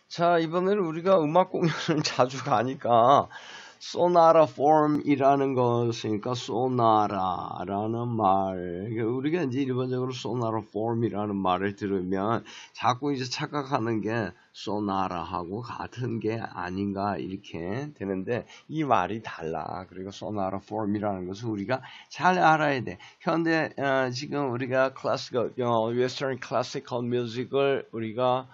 자, 이번에는 우리가 음악 공연을 자주 가니까 소나라 폼이라는 것이니까 소나라라는 말. 우리가 이제 일반적으로 소나라 폼이라는 말을 들으면 자꾸 이제 착각하는 게 소나라하고 같은 게 아닌가 이렇게 되는데 이 말이 달라. 그리고 소나라 폼이라는 것을 우리가 잘 알아야 돼. 현대 지금 우리가 클래시컬, 웨스턴 클래시컬 뮤직을 우리가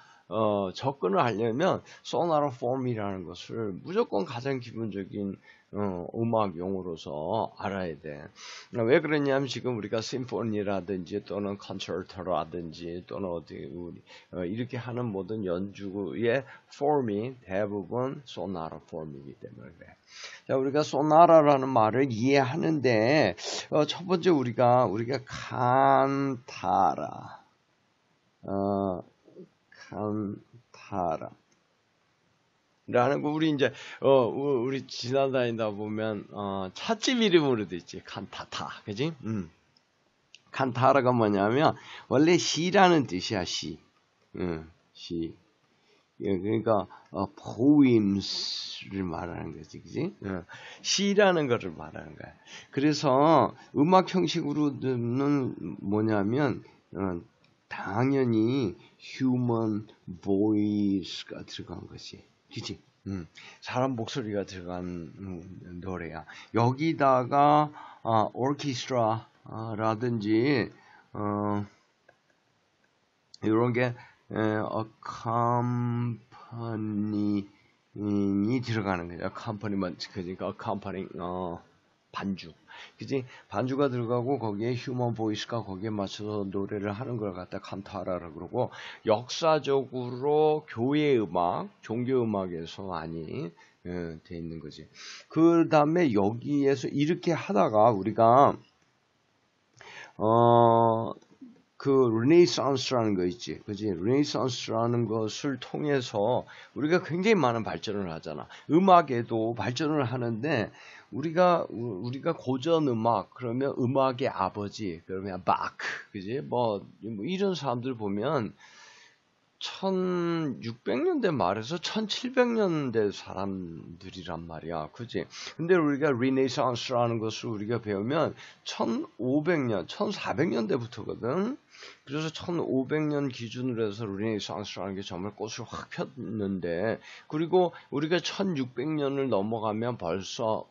접근을 하려면 소나라 폼이라는 것을 무조건 가장 기본적인 음악 용어로서 알아야 돼. 왜 그러냐면 지금 우리가 심포니라든지 또는 콘서트라든지 또는 이렇게 하는 모든 연주의 폼이 대부분 소나라 폼이기 때문에 그래. 자, 우리가 소나라라는 말을 이해하는데 첫 번째 우리가 칸타라 칸타라 라는 거 우리 이제 우리 지나다니다 보면 찻집 이름으로 돼 있지. 칸타타. 그지? 칸타라가 뭐냐면 원래 시라는 뜻이야. 시. 시. 예, 그러니까 poems를 말하는 거지. 그지? 시라는 것을 말하는 거야. 그래서 음악 형식으로는 뭐냐면 당연히 human voice가 들어간 것이. 그치? 사람 목소리가 들어간 노래야. 여기다가 오케스트라라든지 이런 게 accompanying이 들어가는 거죠. accompaniment 그러니까 accompanying 반주. 그지? 반주가 들어가고 거기에 휴먼 보이스가 거기에 맞춰서 노래를 하는 걸 갖다 칸타라라고 그러고 역사적으로 교회 음악, 종교 음악에서 많이 돼 있는 거지. 그 다음에 여기에서 이렇게 하다가 우리가 그 르네상스라는 거 있지. 그지? 르네상스라는 것을 통해서 우리가 굉장히 많은 발전을 하잖아. 음악에도 발전을 하는데 우리가 고전 음악 그러면 음악의 아버지 그러면 바크 그지? 뭐 이런 사람들 보면 1600년대 말에서 1700년대 사람들이란 말이야. 그지? 근데 우리가 르네상스라는 것을 우리가 배우면 1500년, 1400년대부터거든. 그래서 1500년 기준으로 해서 르네상스라는 게 정말 꽃을 확 폈는데, 그리고 우리가 1600년을 넘어가면 벌써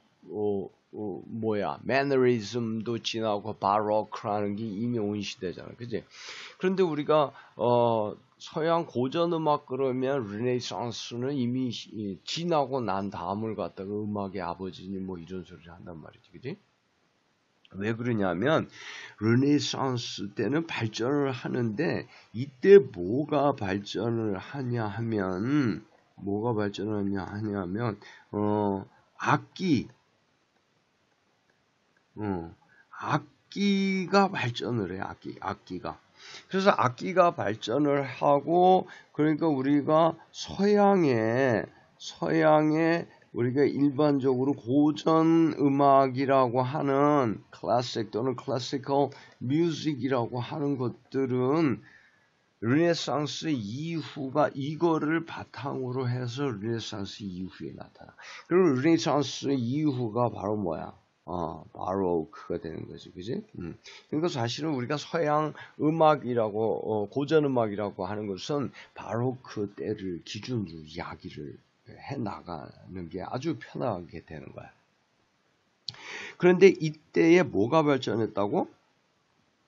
매너리즘도 지나고 바로크라는 게 이미 온 시대잖아. 그지? 그런데 우리가 서양 고전 음악 그러면 르네상스는 이미 지나고 난 다음을 갖다가 음악의 아버지니 뭐 이런 소리를 한단 말이지. 그지? 왜 그러냐면 르네상스 때는 발전을 하는데 이때 뭐가 발전을 하냐 하면 악기가 발전을 해. 악기가. 그래서 악기가 발전을 하고 그러니까 우리가 서양에 우리가 일반적으로 고전 음악이라고 하는 클래식 또는 클래시컬 뮤직이라고 하는 것들은 르네상스 이후가 이거를 바탕으로 해서 르네상스 이후에 나타나. 그리고 르네상스 이후가 바로 뭐야? 바로크가 되는 거지, 그지? 그러니까 사실은 우리가 서양 음악이라고, 고전 음악이라고 하는 것은 바로크 때를 기준으로 이야기를 해 나가는 게 아주 편하게 되는 거야. 그런데 이때에 뭐가 발전했다고?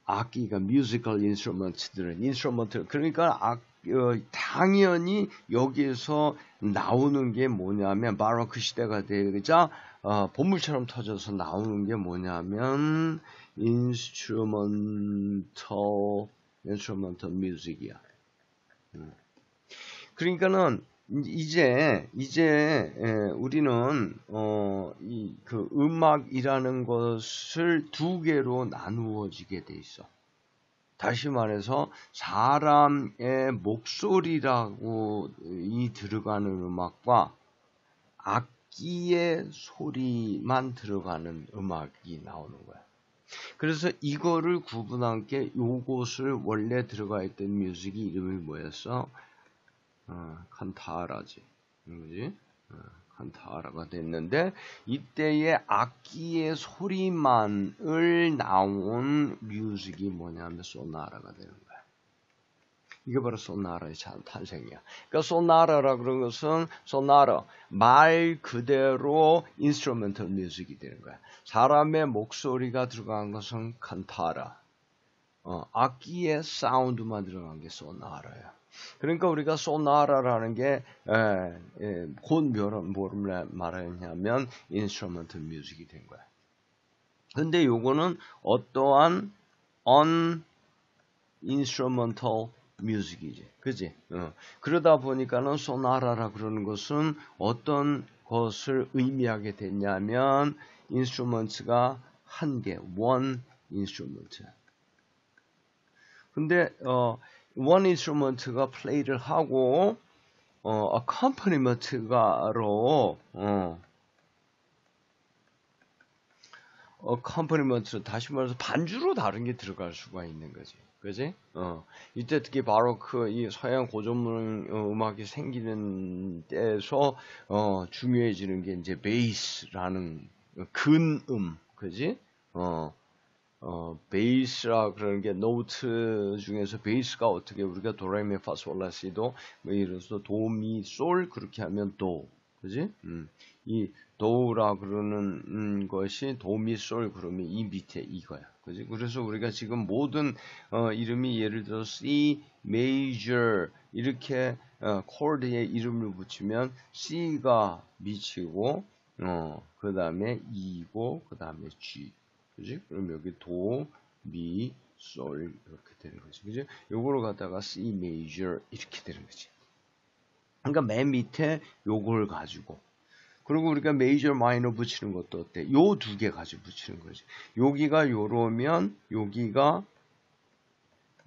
악기가 뮤지컬 인스트루먼트 그러니까 당연히 여기에서 나오는 게 뭐냐면 바로크 시대가 되자 보물처럼 터져서 나오는 게 뭐냐면 인스트루먼털 뮤직이야. 그러니까는 이제 우리는 그 음악이라는 것을 두 개로 나누어지게 돼 있어. 다시 말해서 사람의 목소리라고 들어가는 음악과 악기의 소리만 들어가는 음악이 나오는 거야. 그래서 이거를 구분한 게 요것을 원래 들어가 있던 뮤직이 이름이 뭐였어? 칸타라지. 그지? 칸타라가 됐는데, 이때의 악기의 소리만을 나온 뮤직이 뭐냐면 소나라가 되는 거야. 이게 바로 소나라의 탄생이야. 그러니까 소나라라 그런 것은 소나라 말 그대로 인스트루멘털 뮤직이 되는 거야. 사람의 목소리가 들어간 것은 칸타라. 악기의 사운드만 들어간 게 소나라야. 그러니까 우리가 소나라라는 게 곧 뭐를 말하냐면 인스트루멘털 뮤직이 된 거야. 근데 요거는 어떠한 instrumental 뮤직이지, 그지? 그러다 보니까는 소나라라 그러는 것은 어떤 것을 의미하게 됐냐면 인스트루먼트가 한 개, one instrument. 근데 one instrument가 플레이를 하고 accompaniment,로 accompaniment 다시 말해서 반주로 다른 게 들어갈 수가 있는 거지. 그지? 이때 특히 바로크 이 서양 고전문 음악이 생기는 때에서 중요해지는 게 이제 베이스라는 근음, 그지? 베이스라 그러는 게 노트 중에서 베이스가 어떻게 우리가 도레미파솔라시도 뭐 이래서 도미솔 그렇게 하면 도, 그지? 이 도라 그러는 것이 도미솔 그러면 이 밑에 이거야, 그지? 그래서 우리가 지금 모든 이름이 예를 들어 C major 이렇게 코드에 이름을 붙이면 C가 미치고 그 다음에 E고 그 다음에 G. 그지? 그럼 여기 도, 미, 솔 이렇게 되는 거지. 그지? 요거를 갖다가 C major 이렇게 되는 거지. 그러니까 맨 밑에 요걸 가지고 그리고 우리가 major, minor 붙이는 것도 어때? 요 두 개 가지고 붙이는 거지. 여기가 요러면 여기가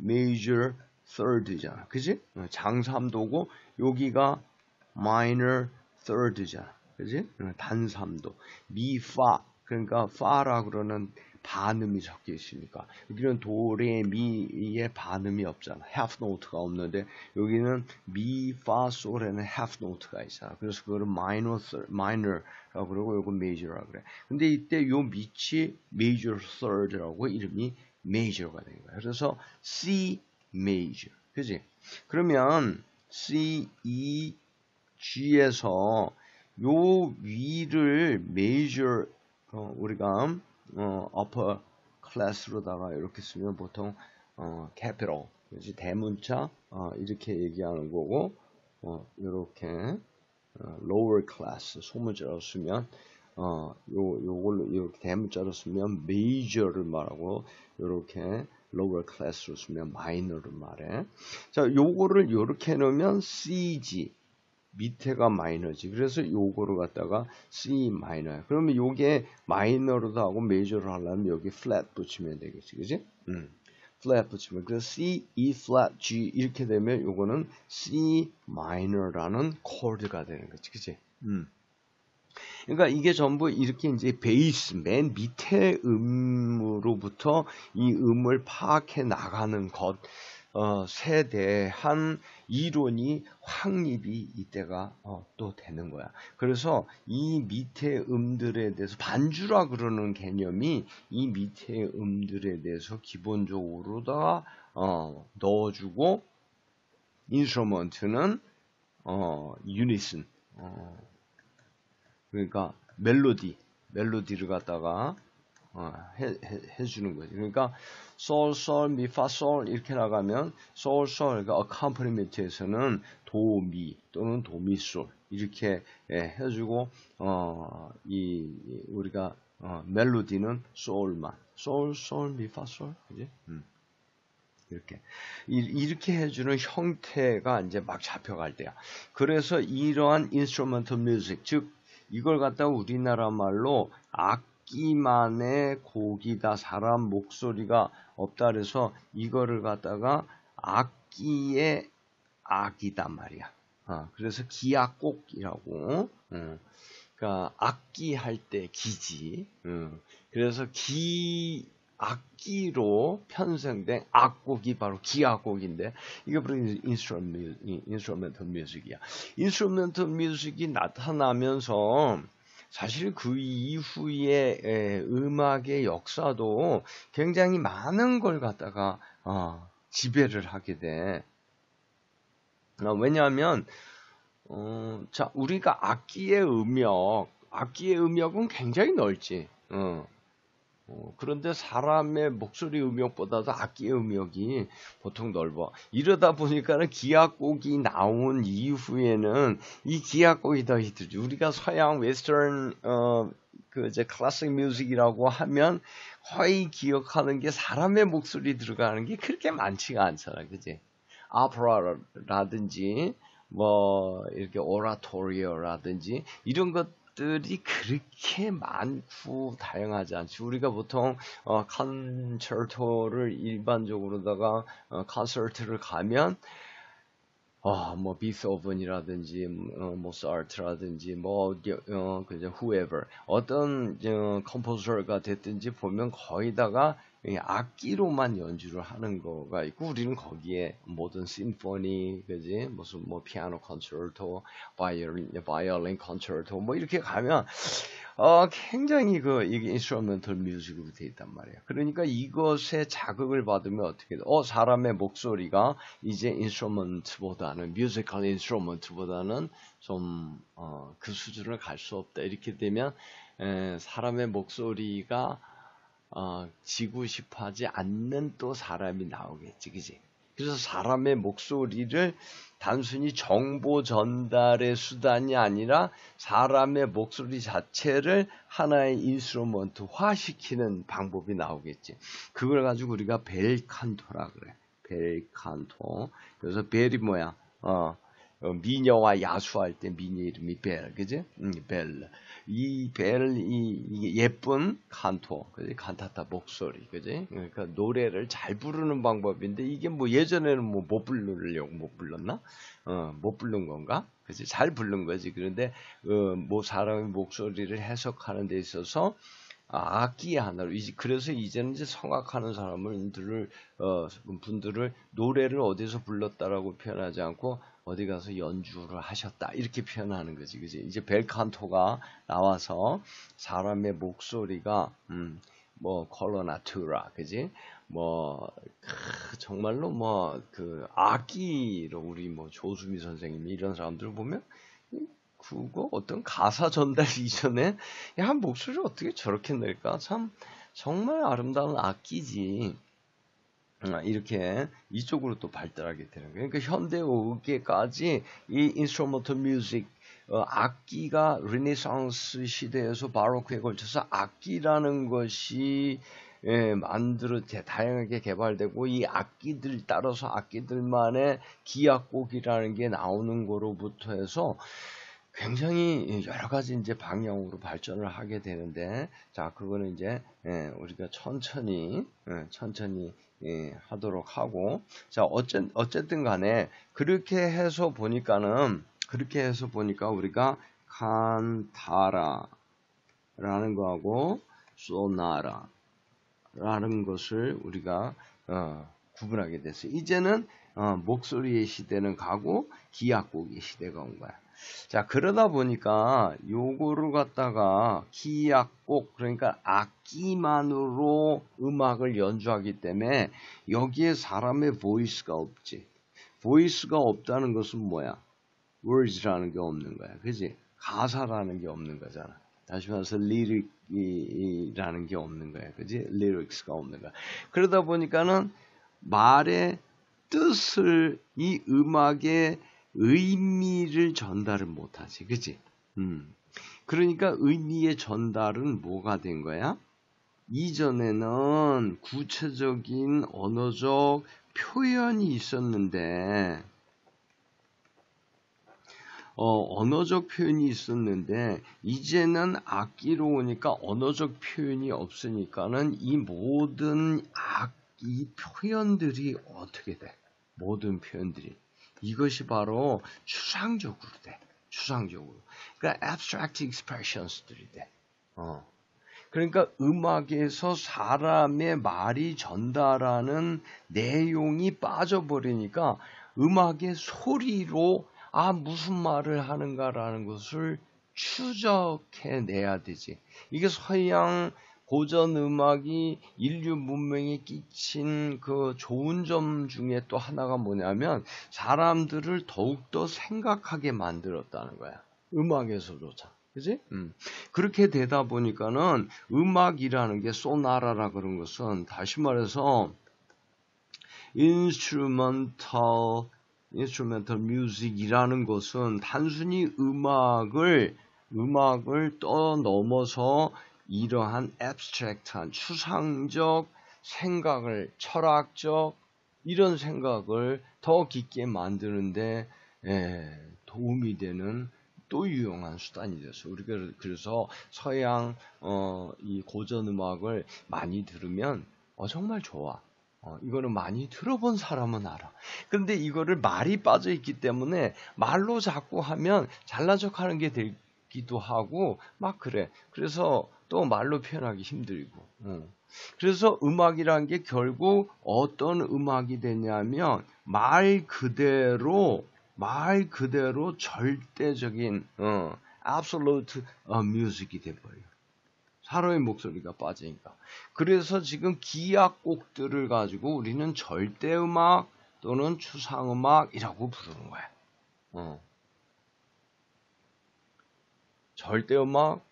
major third잖아. 그지? 장삼도고 여기가 minor third잖아. 그지? 단삼도. 미, 파. 그러니까 파라 그러는 반음이 섞여 있으니까 여기는 도, 레, 미의 반음이 없잖아. half note가 없는데 여기는 미, 파, 솔에는 half note가 있잖아. 그래서 그거를 minor라고 그러고 요거 major라고 그래. 근데 이때 요 밑이 major third라고 이름이 major가 된 거야. 그래서 C major. 그지? 그러면 C, E, G에서 요 위를 major 우리가 upper class로다가 이렇게 쓰면 보통 capital, 그렇지? 대문자 이렇게 얘기하는 거고 이렇게 lower class 소문자로 쓰면 요걸로 이렇게 대문자로 쓰면 major를 말하고 이렇게 lower class로 쓰면 minor를 말해. 자, 요거를 이렇게 놓으면 CG 밑에가 마이너지. 그래서 요거를 갖다가 C 마이너야. 그러면 요게 마이너로도 하고 메이저로 하려면 여기 플랫 붙이면 되겠지. 그지? 플랫 붙이면. 그래서 C, E 플랫, G 이렇게 되면 요거는 C 마이너라는 코드가 되는 거지. 그지? 그러니까 이게 전부 이렇게 이제 베이스, 맨 밑에 음으로부터 이 음을 파악해 나가는 것에 대한 이론이 확립이 이때가 또 되는 거야. 그래서 이 밑에 음들에 대해서 반주라 그러는 개념이 이 밑에 음들에 대해서 기본적으로다가 넣어주고 인스트루먼트는 유니슨 그러니까 멜로디를 갖다가 해주는 거지. 그러니까 솔, 솔, 미, 파, 솔 이렇게 나가면 솔, 솔, 그러니까 accompaniment,에서는 도, 미 또는 도, 미, 솔 이렇게 해주고 우리가 멜로디는 솔만 솔, 솔, 미, 파, 솔, 그지? 이렇게 해주는 형태가 이제 막 잡혀갈 때야. 그래서 이러한 instrumental music, 즉 이걸 갖다가 우리나라 말로 악기만의 곡이다. 사람 목소리가 없다. 그래서 이거를 갖다가 악기의 악이단 말이야. 그래서 기악곡이라고. 그러니까 악기 할 때 기지. 그래서 악기로 편성된 악곡이 바로 기악곡인데 이게 바로 인스트루멘털 뮤직이야. 인스트루멘털 뮤직이 나타나면서 사실 그 이후에 음악의 역사도 굉장히 많은 걸 갖다가 지배를 하게 돼. 왜냐하면 자 우리가 악기의 음역은 굉장히 넓지. 그런데 사람의 목소리 음역보다도 악기의 음역이 보통 넓어. 이러다 보니까는 기악곡이 나온 이후에는 이 기악곡이 더 히트지. 우리가 서양 웨스턴 그 이제 클래식 뮤직이라고 하면 거의 기억하는 게 사람의 목소리 들어가는 게 그렇게 많지가 않잖아, 그지? 아프라라든지 뭐 이렇게 오라토리오라든지 이런 것들이 그렇게 많고 다양하지 않죠. 우리가 보통 콘서트를 일반적으로다가 콘서트를 가면 뭐 비토벤이라든지 모차르트라든지 그저 whoever 어떤 컴포저가 됐든지 보면 거의다가 악기로만 연주를 하는 거가 있고 우리는 거기에 모든 심포니 그지 무슨 뭐 피아노 콘서트, 바이올린 콘서트 뭐 이렇게 가면 굉장히 이게 인스트루멘털 뮤직으로 돼 있단 말이에요. 그러니까 이것에 자극을 받으면 어떻게 돼? 사람의 목소리가 이제 인스트루먼트보다는 뮤지컬 인스트루먼트보다는 좀 그 수준을 갈 수 없다. 이렇게 되면 사람의 목소리가 지고 싶어하지 않는 또 사람이 나오겠지, 그지? 그래서 사람의 목소리를 단순히 정보 전달의 수단이 아니라 사람의 목소리 자체를 하나의 인스트루먼트화 시키는 방법이 나오겠지. 그걸 가지고 우리가 벨칸토라 그래. 벨칸토. 그래서 벨이 뭐야? 미녀와 야수할 때 미녀 이름이 벨, 그지? 벨. 이 이게 예쁜 칸토, 그지? 칸타타 목소리, 그지? 그러니까 노래를 잘 부르는 방법인데 이게 뭐 예전에는 뭐 못 부르려고 못 불렀나? 못 부른 건가? 그지? 잘 부른 거지. 그런데 뭐 사람의 목소리를 해석하는 데 있어서 악기 하나로 그래서 이제는 이제 성악하는 분들을 노래를 어디서 불렀다라고 표현하지 않고 어디 가서 연주를 하셨다 이렇게 표현하는 거지, 그지? 이제 벨칸토가 나와서 사람의 목소리가 뭐 콜로나투라, 그지? 뭐 정말로 뭐 그 악기로 우리 뭐 조수미 선생님이 이런 사람들을 보면 그거 어떤 가사 전달 이전에 한 목소리를 어떻게 저렇게 낼까? 참 정말 아름다운 악기지. 이렇게 이쪽으로 또 발달하게 되는 거예요. 그러니까 현대 의계까지 이 인스트루먼털 뮤직 악기가 르네상스 시대에서 바로크에 걸쳐서 악기라는 것이 다양하게 개발되고 이 악기들 따라서 악기들만의 기악곡이라는 게 나오는 거로부터 해서 굉장히 여러 가지 이제 방향으로 발전을 하게 되는데, 자, 그거는 이제 우리가 천천히 하도록 하고, 자, 어쨌든 간에 그렇게 해서 보니까 우리가 칸타라라는 거하고 소나라라는 것을 우리가 구분하게 됐어요. 이제는 목소리의 시대는 가고 기악곡의 시대가 온 거야. 자, 그러다 보니까 요거를 갖다가 기악곡, 그러니까 악기만으로 음악을 연주하기 때문에 여기에 사람의 보이스가 없지. 보이스가 없다는 것은 뭐야? words라는 게 없는 거야. 그지? 가사라는 게 없는 거잖아. 다시 말해서 lyric이라는 게 없는 거야. 그지? lyrics가 없는 거야. 그러다 보니까는 말의 뜻을 이 음악의 의미를 전달을 못하지, 그치? 그러니까 의미의 전달은 뭐가 된 거야? 이전에는 구체적인 언어적 표현이 있었는데, 이제는 악기로 오니까 언어적 표현이 없으니까는 이 모든 이 표현들이 어떻게 돼? 모든 표현들이. 이것이 바로 추상적으로 돼. 추상적으로. 그러니까 abstract expressions들이 돼. 그러니까 음악에서 사람의 말이 전달하는 내용이 빠져버리니까 음악의 소리로 무슨 말을 하는가라는 것을 추적해내야 되지. 이게 서양 고전 음악이 인류 문명에 끼친 그 좋은 점 중에 또 하나가 뭐냐면 사람들을 더욱더 생각하게 만들었다는 거야. 음악에서조차. 그지? 그렇게 되다 보니까는 음악이라는 게 소나라라 그런 것은 다시 말해서 instrumental music이라는 것은 단순히 음악을 떠넘어서 이러한 abstract한 추상적 생각을 철학적 이런 생각을 더 깊게 만드는데 도움이 되는 또 유용한 수단이 됐어요. 우리가 그래서 서양 이 고전 음악을 많이 들으면 정말 좋아. 이거는 많이 들어본 사람은 알아. 근데 이거를 말이 빠져 있기 때문에 말로 자꾸 하면 잘난 척하는 게 되기도 하고 막 그래. 그래서 또 말로 표현하기 힘들고. 그래서 음악이란 게 결국 어떤 음악이 되냐면 말 그대로 절대적인 absolute music이 돼버려요. 사람의 목소리가 빠지니까. 그래서 지금 기악곡들을 가지고 우리는 절대음악 또는 추상음악이라고 부르는 거야. 절대음악,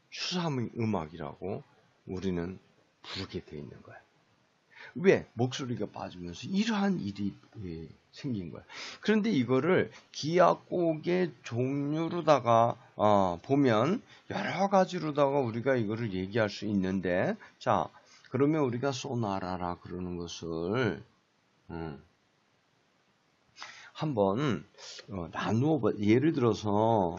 추상음악이라고 우리는 부르게 돼 있는 거야. 왜? 목소리가 빠지면서 이러한 일이 생긴 거야. 그런데 이거를 기악곡의 종류로다가 보면 여러 가지로다가 우리가 이거를 얘기할 수 있는데, 자, 그러면 우리가 소나라라 그러는 것을 한번 나누어 봐. 예를 들어서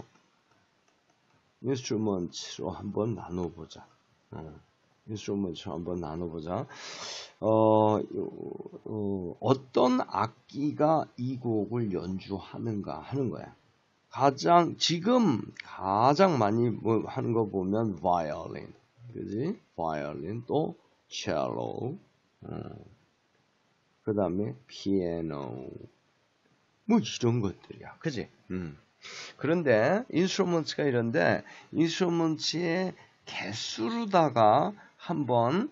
인스트루먼트로 한번 나눠보자. 인스트루먼트로 한번 나눠보자. 어떤 악기가 이 곡을 연주하는가 하는 거야. 지금 가장 많이 하는 거 보면 바이올린, 그지? 바이올린 또 첼로, 그 다음에 피아노, 뭐 이런 것들이야, 그지? 그런데 인스트루먼트가 이런데 인스트루먼트의 개수로다가 한번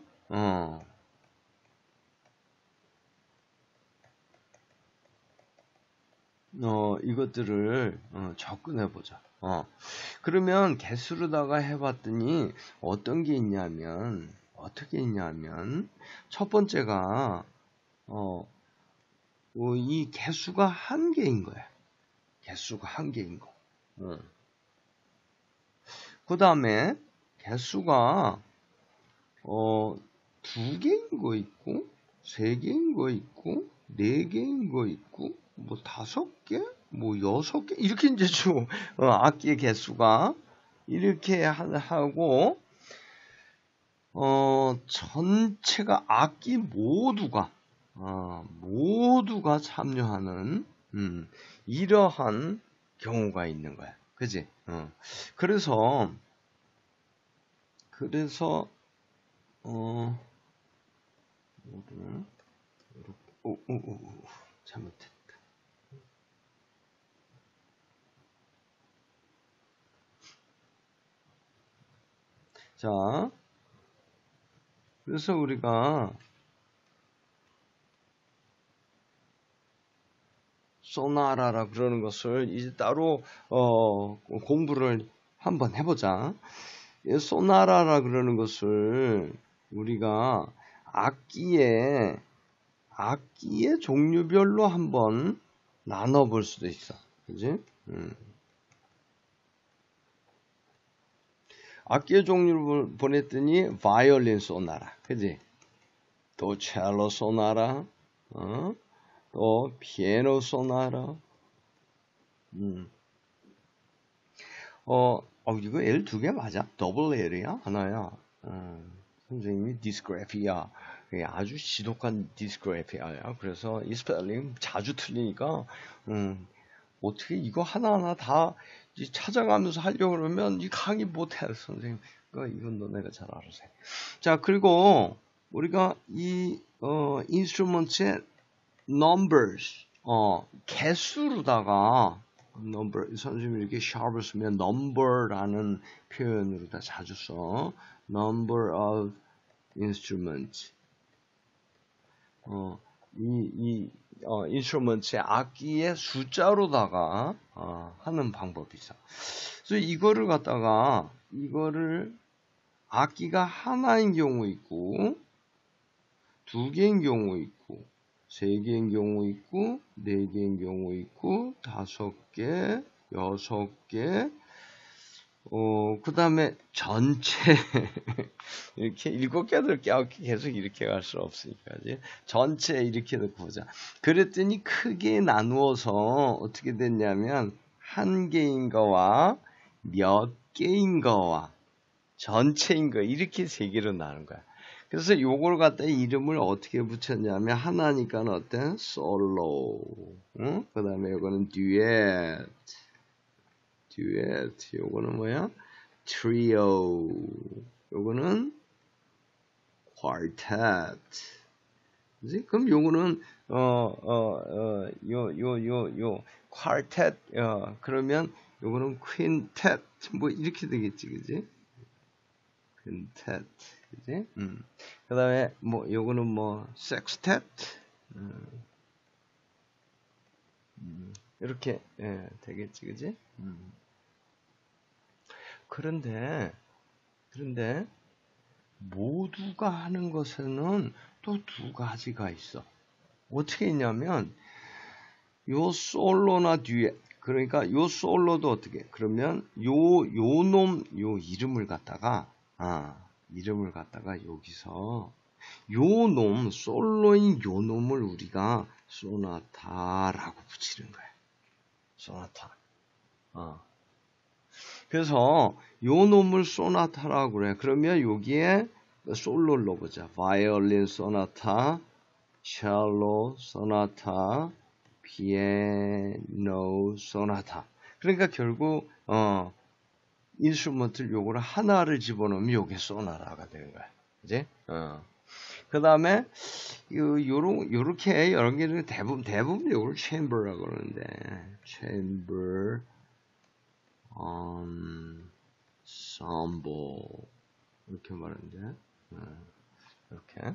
이것들을 접근해 보자. 그러면 개수로다가 해봤더니 어떻게 있냐면 첫 번째가 이 개수가 한 개인 거야. 개수가 한 개인 거. 그 다음에 개수가 두 개인 거 있고, 세 개인 거 있고, 네 개인 거 있고, 뭐 다섯 개, 뭐 여섯 개 이렇게 이제 좀 악기의 개수가 이렇게 하고 전체가 악기 모두가 참여하는 이러한 경우가 있는 거야. 그지? 그래서 잘못했다. 자, 그래서 우리가 소나라라 그러는 것을 이제 따로 공부를 한번 해보자. 소나라라 그러는 것을 우리가 악기의 종류별로 한번 나눠볼 수도 있어. 그지? 악기의 종류를 보냈더니 바이올린 소나라. 그지? 또 첼로 소나라. 또 피아노 소나라. 이거 L 두 개 맞아? 더블 L이야? 하나야. 선생님이 디스그래피아. 아주 지독한 디스그래피아야. 그래서 이 스펠링 자주 틀리니까, 어떻게 이거 하나하나 다 찾아가면서 하려고 그러면 이 강의 못해, 선생님. 이건 너네가 잘 알아서 해. 자, 그리고 우리가 이 instruments의 numbers, 개수로다가 number, 선생님이 이렇게 sharp을 쓰면 number라는 표현으로 다 자주 써. number of instruments. instruments의 악기의 숫자로다가 하는 방법이 있어. 그래서 이거를 갖다가 악기가 하나인 경우 있고, 두 개인 경우 있고, 세 개인 경우 있고, 네 개인 경우 있고, 다섯 개, 여섯 개, 그 다음에 전체, 이렇게 일곱 개, 여덟 개, 아홉 개 계속 이렇게 갈 수 없으니까, 전체 이렇게 놓고 보자. 그랬더니 크게 나누어서 어떻게 됐냐면, 한 개인 거와 몇 개인 거와 전체인 거, 이렇게 세 개로 나눈 거야. 그래서 요걸 갖다 이름을 어떻게 붙였냐면, 하나니까는 어때? 솔로. 응? 그 다음에 요거는 듀엣. 요거는 뭐야? 트리오. 요거는 쿼르텟. 그지? 그럼 요거는 쿼르텟, 그러면 요거는 퀸텟, 뭐 이렇게 되겠지, 그지? 퀸텟, 그지? 그 다음에 뭐 요거는 뭐 섹스텟, 이렇게 되겠지, 그지? 그런데 모두가 하는 것에는 또 두 가지가 있어. 어떻게 있냐면, 요 솔로나 듀엣, 그러니까 요 솔로도 어떻게, 그러면 요 이름을 갖다가 여기서 요 놈, 솔로인 요 놈을 우리가 소나타라고 붙이는 거야. 소나타. 그래서 요 놈을 소나타라고 그래. 그러면 여기에 솔로를 넣어보자. 바이올린 소나타, 첼로 소나타, 피아노 소나타. 그러니까 결국 인스트루먼트를 요거를 하나를 집어넣으면 요게 소나타가 되는 거야. 그지? 그 다음에 요렇게 여러 개를 대부분 요걸 챔버라고 그러는데, 챔버 ensemble 이렇게 말하는데, 이렇게.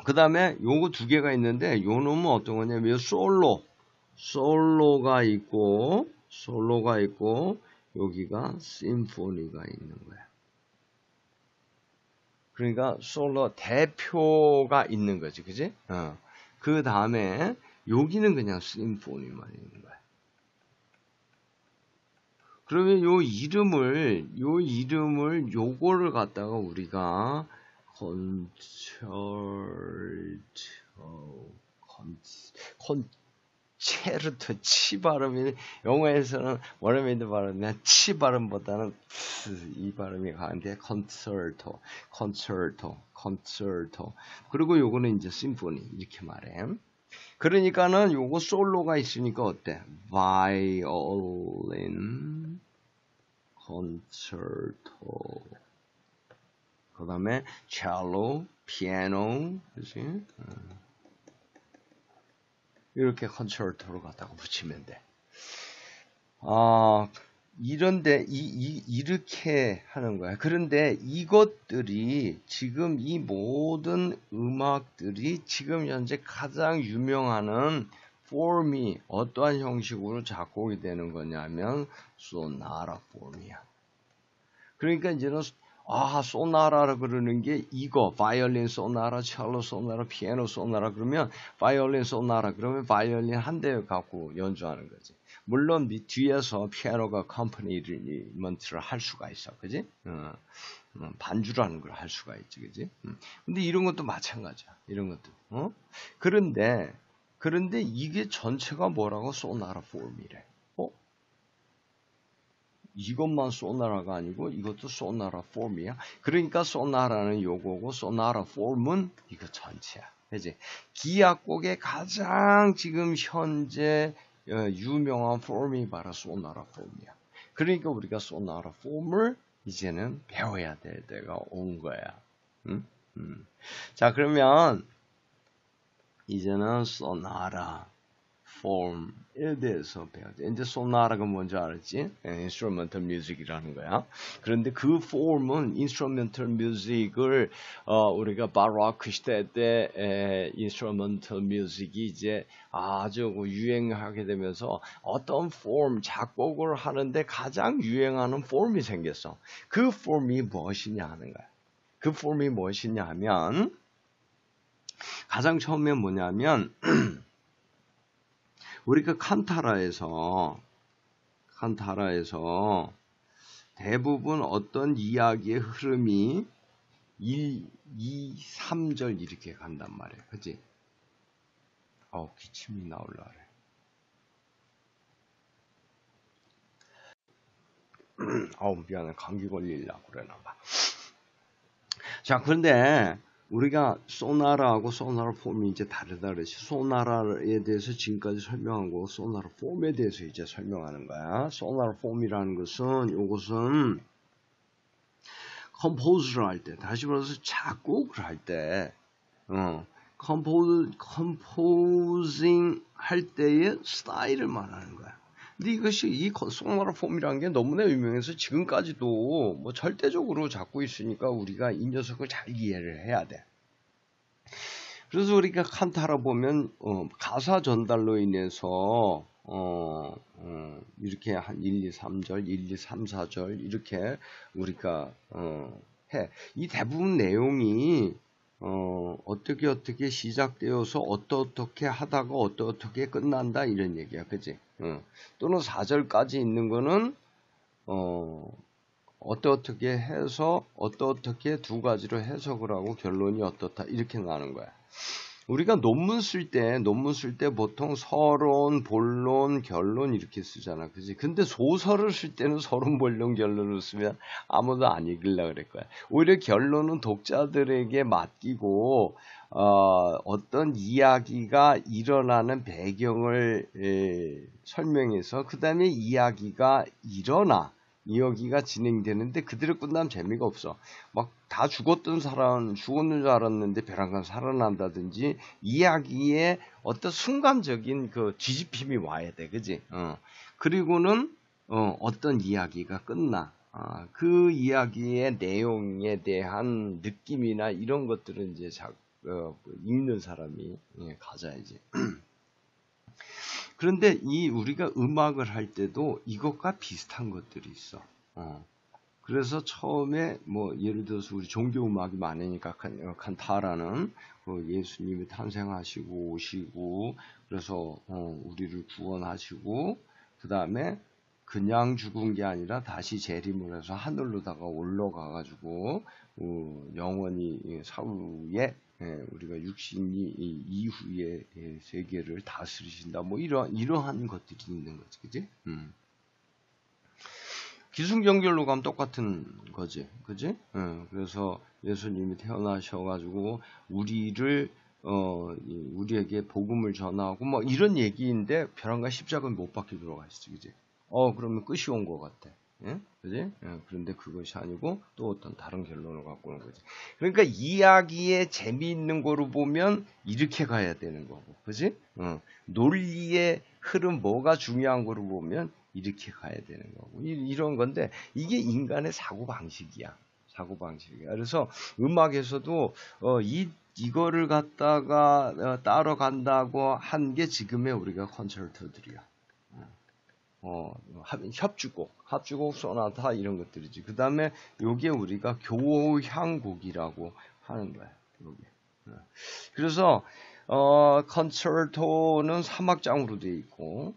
그 다음에 요거 두 개가 있는데, 요 놈은 어떤 거냐면 솔로가 있고 여기가 심포니가 있는 거야. 그러니까 솔로 대표가 있는 거지, 그지? 그 다음에 여기는 그냥 심포니만 있는 거야. 그러면 요 이름을 요거를 갖다가 우리가 콘체르토, 치 발음이, 영어에서는 원어민들 발음이 치 발음보다는 이 발음이 강한데, 콘체르토. 그리고 요거는 이제 심포니, 이렇게 말해. 그러니까는 요거 솔로가 있으니까 어때? 바이올린 콘체르토. 그 다음에 첼로, 피아노, 그치? 이렇게 콘체르토로 갖다가 붙이면 돼. 이런데 이렇게 하는 거야. 그런데 이것들이 지금 이 모든 음악들이 지금 현재 가장 유명하는 폼이 어떠한 형식으로 작곡이 되는 거냐면 소나타 폼이야. 그러니까 이제는 소나타라 그러는 게 이거, 바이올린 소나타, 첼로 소나타, 피아노 소나타 그러면 바이올린 소나타 그러면 바이올린 한 대 갖고 연주하는 거지. 물론 뒤에서 피아노가 컴퍼니먼트를 할 수가 있어, 그지? 반주라는 걸 할 수가 있지, 그지? 근데 이런 것도 마찬가지야, 이런 것도. 그런데 이게 전체가 뭐라고? 소나타 폼이래. 이것만 소나타가 아니고 이것도 소나타 폼이야. 그러니까 소나타는 요거고 소나타 폼은 이거 전체야. 그지? 기악곡의 가장 지금 현재 유명한 폼이 바로 소나타 폼이야. 그러니까 우리가 소나타 폼을 이제는 배워야 될 때가 온 거야. 응? 자, 그러면 이제는 소나타 폼에 대해서 배우자. 이제 소나타가 뭔지 알았지? 인스트루멘털 뮤직이라는 거야. 그런데 그 폼은 인스트루멘털 뮤직을 우리가 바로크 시대 때 인스트루멘털 뮤직이 이제 아주 유행하게 되면서 어떤 폼 작곡을 하는데 가장 유행하는 폼이 생겼어. 그 폼이 무엇이냐 하는 거야. 그 폼이 무엇이냐 하면 가장 처음에 뭐냐면 우리가 칸타라에서 대부분 어떤 이야기의 흐름이 1, 2, 3절 이렇게 간단 말이에요. 그치? 기침이 나올라 그래. 미안해. 감기 걸리려고 그러나 봐. 자, 그런데 우리가 소나라하고 소나라 폼이 이제 다르다 그랬지. 소나라에 대해서 지금까지 설명한 거고 소나라 폼에 대해서 이제 설명하는 거야. 소나라 폼이라는 것은 이것은 컴포즈를 할 때, 다시 말해서 작곡을 할 때, 컴포징 할 때의 스타일을 말하는 거야. 근데 이것이 이 소나타 폼이라는 게 너무나 유명해서 지금까지도 뭐 절대적으로 잡고 있으니까 우리가 이 녀석을 잘 이해를 해야 돼. 그래서 우리가 칸타라 보면 가사 전달로 인해서 이렇게 한 1, 2, 3절, 1, 2, 3, 4절 이렇게 우리가 해. 이 대부분 내용이 어떻게 시작되어서 어떻게 하다가 어떻게 끝난다 이런 얘기야. 그치? 또는 4절까지 있는 거는 어떻게 해서 어떻게 두 가지로 해석을 하고 결론이 어떻다 이렇게 나는 거야. 우리가 논문 쓸 때 보통 서론, 본론, 결론 이렇게 쓰잖아. 그지? 근데 소설을 쓸 때는 서론, 본론, 결론을 쓰면 아무도 안 읽으려고 그럴 거야. 오히려 결론은 독자들에게 맡기고, 어떤 이야기가 일어나는 배경을 설명해서, 그 다음에 이야기가 이야기가 진행되는데 그대로 끝나면 재미가 없어. 막 다 죽었는 줄 알았는데 벼랑간 살아난다든지 이야기에 어떤 순간적인 그 뒤집힘이 와야 돼. 그지? 그리고는 어떤 이야기가 끝나. 그 이야기의 내용에 대한 느낌이나 이런 것들은 이제 읽는 사람이 가져야지. 그런데 우리가 음악을 할 때도 이것과 비슷한 것들이 있어. 그래서 처음에 예를 들어서 우리 종교 음악이 많으니까 칸타라는 예수님이 탄생하시고 오시고 그래서 우리를 구원하시고 그 다음에 그냥 죽은 게 아니라 다시 재림을 해서 하늘로다가 올라가 가지고 영원히 사후에 우리가 육신이 이후에 세계를 다스리신다. 이러한 것들이 있는 거지, 그지? 기승전결로 가면 똑같은 거지, 그지? 그래서 예수님이 태어나셔가지고 우리에게 복음을 전하고 이런 얘기인데 벼랑과 십자가는 못 박혀 들어가시지, 그지? 그러면 끝이 온 것 같아. 예? 그지? 그런데 그것이 아니고 또 어떤 다른 결론을 갖고 오는 거지. 그러니까 이야기에 재미있는 거로 보면 이렇게 가야 되는 거고, 그지? 논리의 흐름 뭐가 중요한 거로 보면 이렇게 가야 되는 거고 이런 건데 이게 인간의 사고방식이야. 그래서 음악에서도 이거를 갖다가 따라간다고 한 게 지금의 우리가 콘서트들이야. 합주곡, 소나타 이런 것들이지. 그 다음에 요게 우리가 교향곡이라고 하는 거야. 요게. 그래서 콘서토는 3악장으로 돼 있고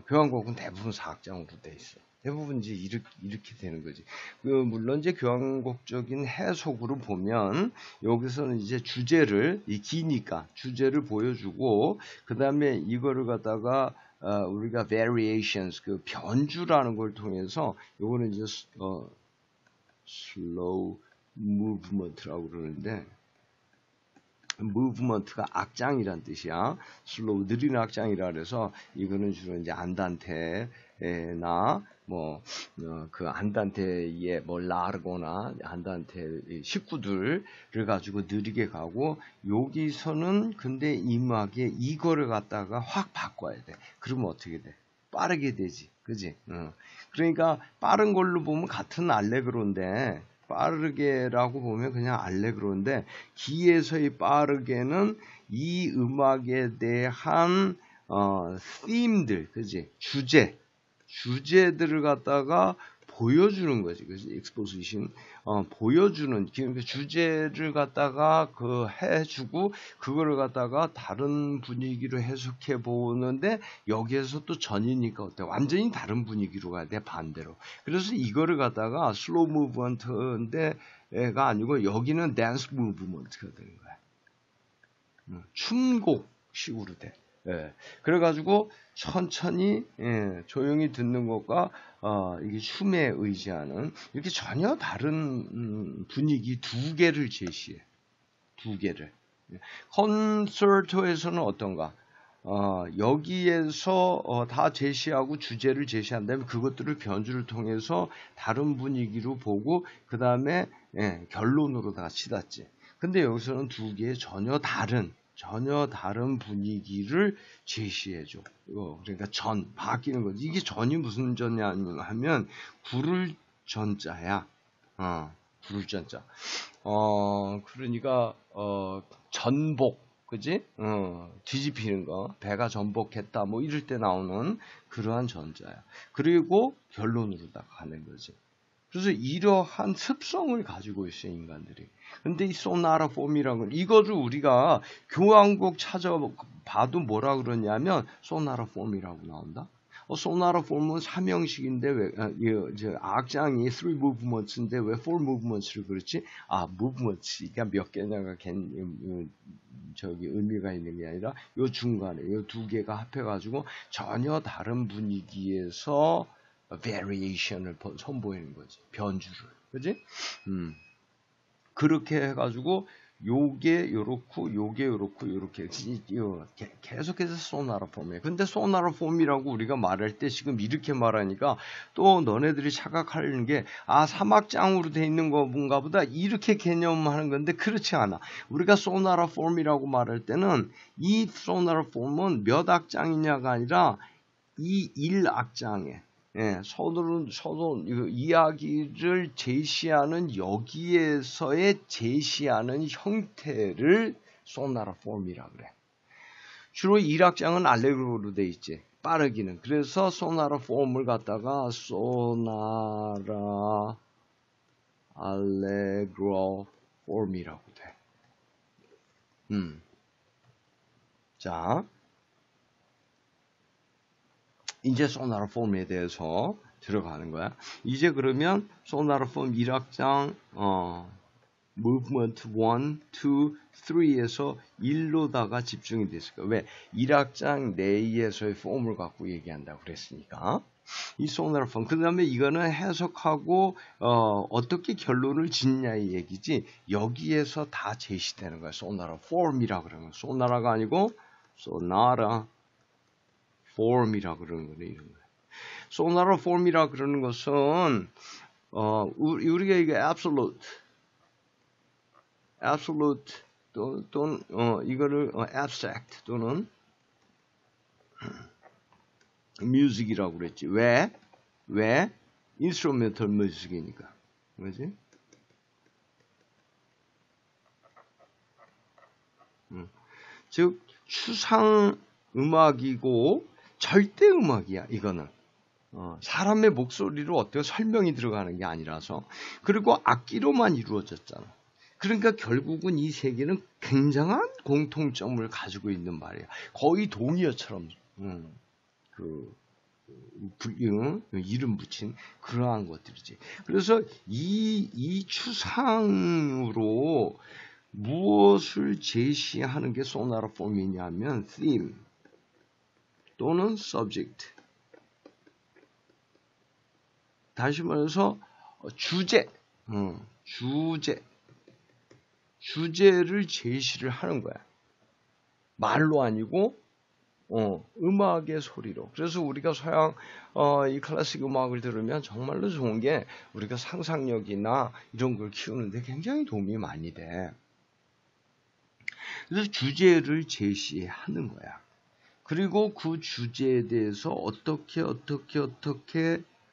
교향곡은 대부분 4악장으로 돼 있어. 대부분 이제 이렇게 되는 거지. 물론 이제 교향곡적인 해석으로 보면 여기서는 이제 기니까 주제를 보여주고 그 다음에 이거를 갖다가 우리가 variations 변주라는 걸 통해서 요거는 이제 slow movement라고 그러는데 movement가 악장이란 뜻이야. 슬로우 느린 악장이라 그래서 이거는 주로 이제 안단테 안단테나 뭐 그 안단테의 뭐 라르고나 안단테 식구들을 가지고 느리게 가고 여기서는 근데 이 음악에 이거를 갖다가 확 바꿔야 돼. 그러면 어떻게 돼? 빠르게 되지, 그지? 그러니까 빠른 걸로 보면 같은 알레그로인데 빠르게라고 보면 그냥 알레그로인데 기에서의 빠르게는 이 음악에 대한 theme들, 그지? 주제들을 갖다가 보여주는 거지, 그지? exposition, 보여주는, 그러니까 주제를 갖다가 해주고, 그거를 갖다가 다른 분위기로 해석해 보는데, 여기에서 또 전이니까 어때? 완전히 다른 분위기로 가야 돼, 반대로. 그래서 이거를 갖다가 슬로우 무브먼트인데가 아니고, 여기는 댄스 무브먼트가 되는 거야. 춤곡식으로 돼. 예. 그래가지고 천천히 조용히 듣는 것과 이게 춤에 의지하는 이렇게 전혀 다른 분위기 두 개를 제시해. 두 개를. 콘서트에서는 어떤가? 여기에서 다 제시하고 주제를 제시한다면 그것들을 변주를 통해서 다른 분위기로 보고 그 다음에 결론으로 다 치닫지. 근데 여기서는 두 개의 전혀 다른 분위기를 제시해줘. 그러니까 바뀌는 거지. 이게 전이 무슨 전이냐 하면 구를 전자야. 구를 전자. 그러니까 전복, 그지? 뒤집히는 거, 배가 전복했다, 뭐 이럴 때 나오는 그러한 전자야. 그리고 결론으로 다 가는 거지. 그래서 이러한 습성을 가지고 있어요, 인간들이. 근데 이 소나라 폼이라는 건 이거를 우리가 교향곡 찾아봐도 뭐라 그러냐면 소나라 폼이라고 나온다. 소나라 폼은 3형식인데 왜 악장이 3 movements인데 왜 4 movements를 그렇지? movements가 몇 개냐가 의미가 있는 게 아니라 요 중간에 요 두 개가 합해가지고 전혀 다른 분위기에서 variation을 선보이는 거지. 변주를. 그지? 그렇게 해가지고 요게 요렇고 요게 요렇고 요렇게 계속해서 소나라 폼이에요. 근데 소나라 폼이라고 우리가 말할 때 지금 이렇게 말하니까 또 너네들이 착각하는 게 사막장으로 돼 있는 건가 보다 이렇게 개념하는 건데 그렇지 않아. 우리가 소나라 폼이라고 말할 때는 이 소나라 폼은 몇 악장이냐가 아니라 이 1악장에 서론 이야기를 제시하는 여기에서의 제시하는 형태를 소나라 폼이라 그래. 주로 1악장은 알레그로로 돼 있지. 빠르기는. 그래서 소나라 폼을 갖다가 소나라 알레그로 폼이라고 돼. 자. 이제 소나라 폼에 대해서 들어가는 거야. 이제 그러면 소나라 폼 1악장 무브먼트 1, 2, 3에서 1로다가 집중이 됐을 거야. 왜? 1악장 내에서의 폼을 갖고 얘기한다고 그랬으니까. 이 소나라 폼. 그 다음에 이거는 해석하고 어떻게 결론을 짓냐의 얘기지. 여기에서 다 제시되는 거야. 소나라 폼이라 그러면. 소나라가 아니고 소나라 폼이라 그러는 거네, 이런 거. 소나라 폼이라 그러는 것은 우리가 이게 absolute 또는 이거를 abstract 또는 music이라고 그랬지. 왜? instrumental music이니까. 그렇지? 즉 추상 음악이고 절대 음악이야, 이거는. 사람의 목소리로 어떤 설명이 들어가는 게 아니라서. 그리고 악기로만 이루어졌잖아. 그러니까 결국은 이 세계는 굉장한 공통점을 가지고 있는 말이야. 거의 동의어처럼, 이름 붙인 그러한 것들이지. 그래서 이 추상으로 무엇을 제시하는 게 소나라 폼이냐면 theme 또는 subject. 다시 말해서 주제를 제시를 하는 거야. 말로 아니고 음악의 소리로. 그래서 우리가 서양 이 클래식 음악을 들으면 정말로 좋은 게 우리가 상상력이나 이런 걸 키우는데 굉장히 도움이 많이 돼. 그래서 주제를 제시하는 거야. 그리고 그 주제에 대해서 어떻게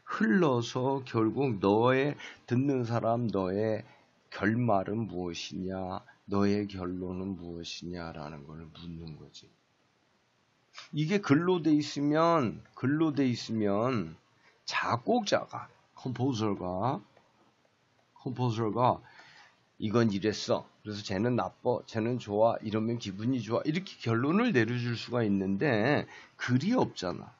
흘러서 결국 너의 듣는 사람 너의 결말은 무엇이냐, 너의 결론은 무엇이냐라는 걸 묻는 거지. 이게 글로 돼 있으면 작곡자가 컴포저가 이건 이랬어. 그래서 쟤는 나빠, 쟤는 좋아, 이러면 기분이 좋아. 이렇게 결론을 내려줄 수가 있는데 글이 없잖아.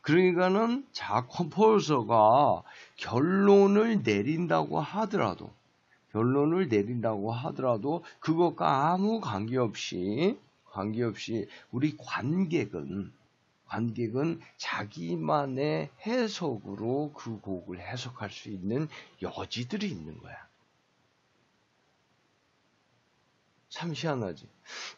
그러니까는 컴포저가 결론을 내린다고 하더라도 그것과 아무 관계없이 우리 관객은 자기만의 해석으로 그 곡을 해석할 수 있는 여지들이 있는 거야. 참 희한하지.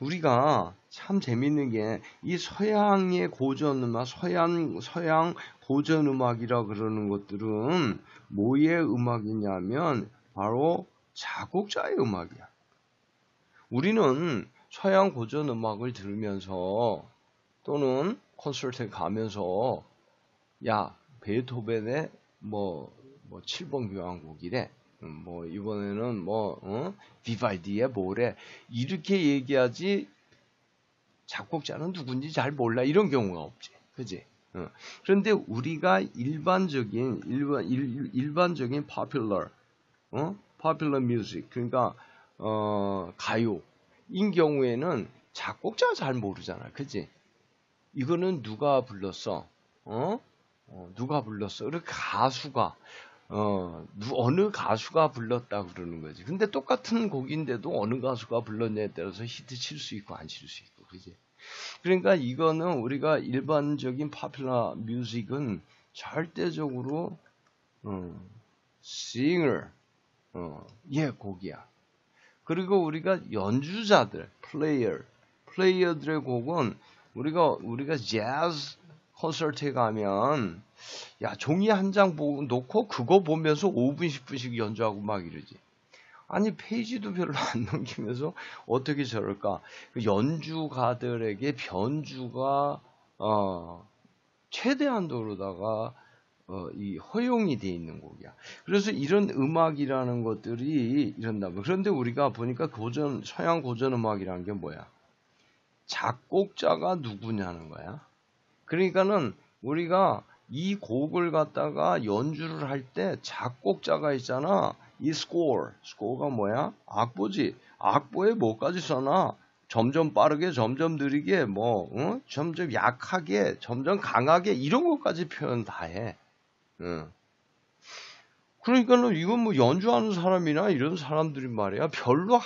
우리가 참 재밌는 게 이 서양의 고전음악, 서양 고전음악이라 그러는 것들은 뭐의 음악이냐면 바로 작곡자의 음악이야. 우리는 서양 고전음악을 들으면서 또는 콘서트에 가면서 야, 베토벤의 뭐 7번 교향곡이래. 이번에는 비발디의 뭐래. 이렇게 얘기하지 작곡자는 누군지 잘 몰라. 이런 경우가 없지. 그지? 그런데 우리가 일반적인 popular music, 그러니까 가요인 경우에는 작곡자 잘 모르잖아. 그지? 이거는 누가 불렀어? 누가 불렀어? 이렇게 가수가 어느 가수가 불렀다 그러는 거지. 근데 똑같은 곡인데도 어느 가수가 불렀냐에 따라서 히트 칠 수 있고 안 칠 수 있고, 그지? 그러니까 이거는 우리가 일반적인 파퓰러 뮤직은 절대적으로 singer 예 곡이야. 그리고 우리가 연주자들 플레이어들의 곡은 우리가 재즈 콘서트에 가면 야 종이 한 장 놓고 그거 보면서 5분 10분씩 연주하고 막 이러지. 아니 페이지도 별로 안 넘기면서 어떻게 저럴까? 연주가들에게 변주가 최대한도로다가 이 허용이 돼 있는 곡이야. 그래서 이런 음악이라는 것들이 이런다면, 그런데 우리가 보니까 서양 고전 음악이라는 게 뭐야? 작곡자가 누구냐는 거야. 그러니까는 우리가 이 곡을 갖다가 연주를 할 때 작곡자가 있잖아. 이 스코어가 뭐야? 악보지. 악보에 뭐까지 써놔? 점점 빠르게, 점점 느리게, 점점 약하게, 점점 강하게 이런 것까지 표현 다 해. 그러니까는 이건 연주하는 사람이나 이런 사람들이 말이야 별로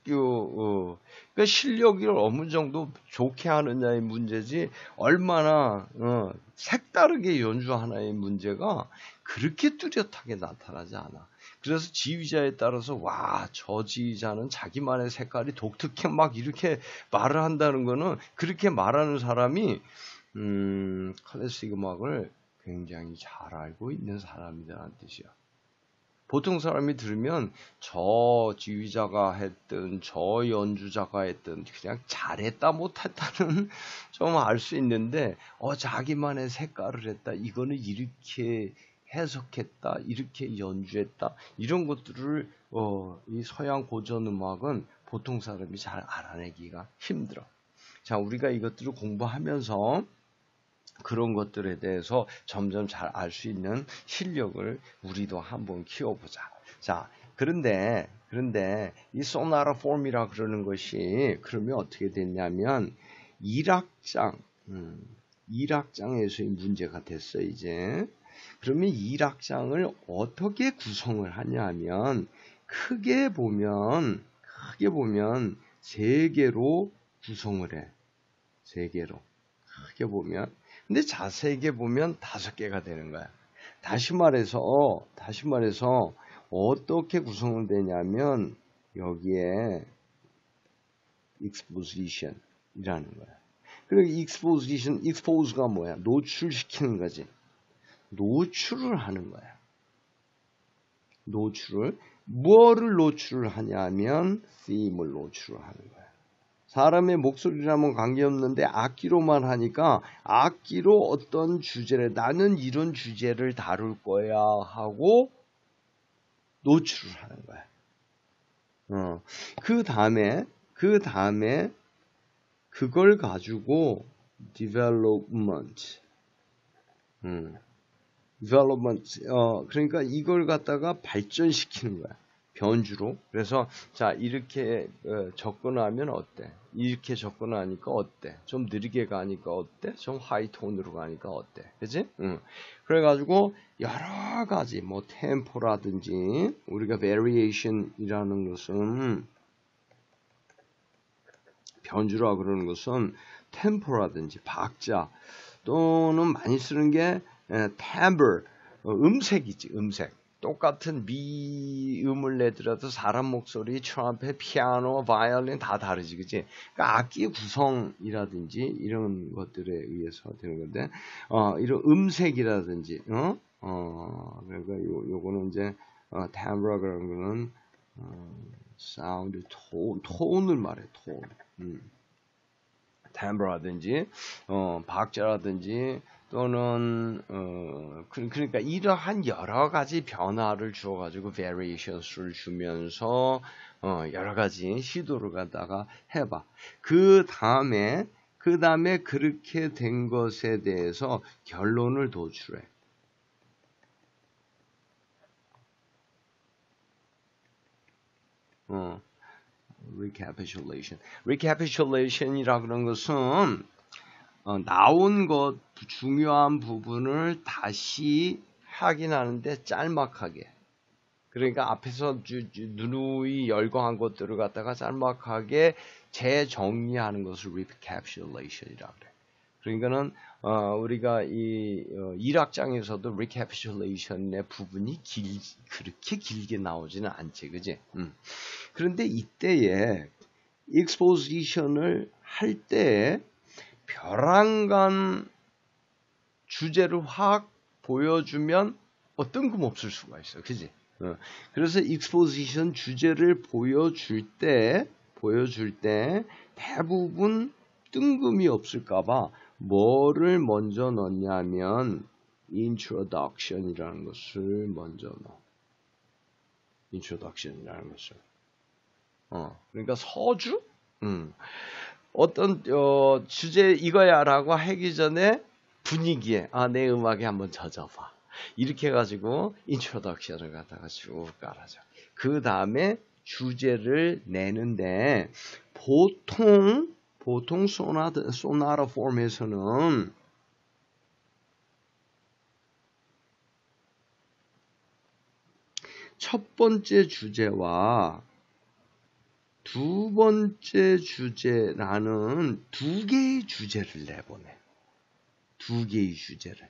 그러니까 실력을 어느 정도 좋게 하느냐의 문제지 얼마나 색다르게 연주하느냐의 문제가 그렇게 뚜렷하게 나타나지 않아. 그래서 지휘자에 따라서 저 지휘자는 자기만의 색깔이 독특해 막 이렇게 말을 한다는 거는 그렇게 말하는 사람이 클래식 음악을 굉장히 잘 알고 있는 사람이라는 뜻이야. 보통 사람이 들으면 저 지휘자가 했든 저 연주자가 했든 그냥 잘했다 못했다는 좀 알 수 있는데 자기만의 색깔을 했다. 이거는 이렇게 해석했다. 이렇게 연주했다. 이런 것들을 이 서양 고전 음악은 보통 사람이 잘 알아내기가 힘들어. 자, 우리가 이것들을 공부하면서 그런 것들에 대해서 점점 잘 알 수 있는 실력을 우리도 한번 키워보자. 자, 그런데 이 소나타 폼이라 그러는 것이 그러면 어떻게 됐냐면 1악장에서의 문제가 됐어 이제. 그러면 1악장을 어떻게 구성을 하냐면 크게 보면 3개로 구성을 해. 3개로. 크게 보면. 근데 자세하게 보면 5개가 되는 거야. 다시 말해서 어떻게 구성을 되냐면 여기에 exposition이라는 거야. 그리고 expose가 뭐야? 노출시키는 거지. 노출을 하는 거야. 노출을. 뭐를 노출을 하냐면 theme을 노출을 하는 거야. 사람의 목소리라면 관계없는데 악기로만 하니까 악기로 어떤 주제를 나는 이런 주제를 다룰 거야 하고 노출을 하는 거야. 그 다음에 그걸 가지고 development, 그러니까 이걸 갖다가 발전시키는 거야. 변주로. 그래서 자 이렇게 접근하면 어때? 이렇게 접근하니까 어때? 좀 느리게 가니까 어때? 좀 하이톤으로 가니까 어때? 그치? 그래가지고 여러 가지 뭐 템포라든지 우리가 variation이라는 것은 변주라 그러는 것은 템포라든지 박자 또는 많이 쓰는 게 timbre, 음색이지. 음색. 똑같은 미음을 내더라도 사람 목소리, 트럼펫, 피아노, 바이올린 다 다르지, 그치? 그러니까 악기의 구성이라든지 이런 것들에 의해서 되는 건데, 이런 음색이라든지, 그러니까 요거는 이제 timbre라는 거는 사운드, 톤을 말해, 톤. timbre라든지, 박자라든지, 또는 그러니까 이러한 여러 가지 변화를 주어가지고 variations를 주면서 여러 가지 시도를 갖다가 해봐. 그 다음에 그렇게 된 것에 대해서 결론을 도출해. recapitulation이라 그런 것은 나온 것 중요한 부분을 다시 확인하는데 짤막하게. 그러니까 앞에서 누누이 열거한 것들을 갖다가 짤막하게 재정리하는 것을 recapitulation이라고 그래. 그러니까는 우리가 이 1학장에서도 recapitulation의 부분이 그렇게 길게 나오지는 않지, 그지? 그런데 이때에 exposition을 할 때 벼랑간 주제를 확 보여주면 뜬금없을 수가 있어, 그지? 그래서 exposition 주제를 보여줄 때 대부분 뜬금이 없을까봐 뭐를 먼저 넣냐면 introduction이라는 것을 먼저 넣어. introduction이라는 것을. 그러니까 서주? 어떤 주제 이거야라고 하기 전에 분위기에 내 음악에 한번 젖어봐. 이렇게 해가지고 인트로덕션을 갖다가 쭉 깔아줘. 그 다음에 주제를 내는데 보통 소나타 폼에서는 첫 번째 주제와 두 번째 주제라는 두 개의 주제를 내보내. 두 개의 주제를.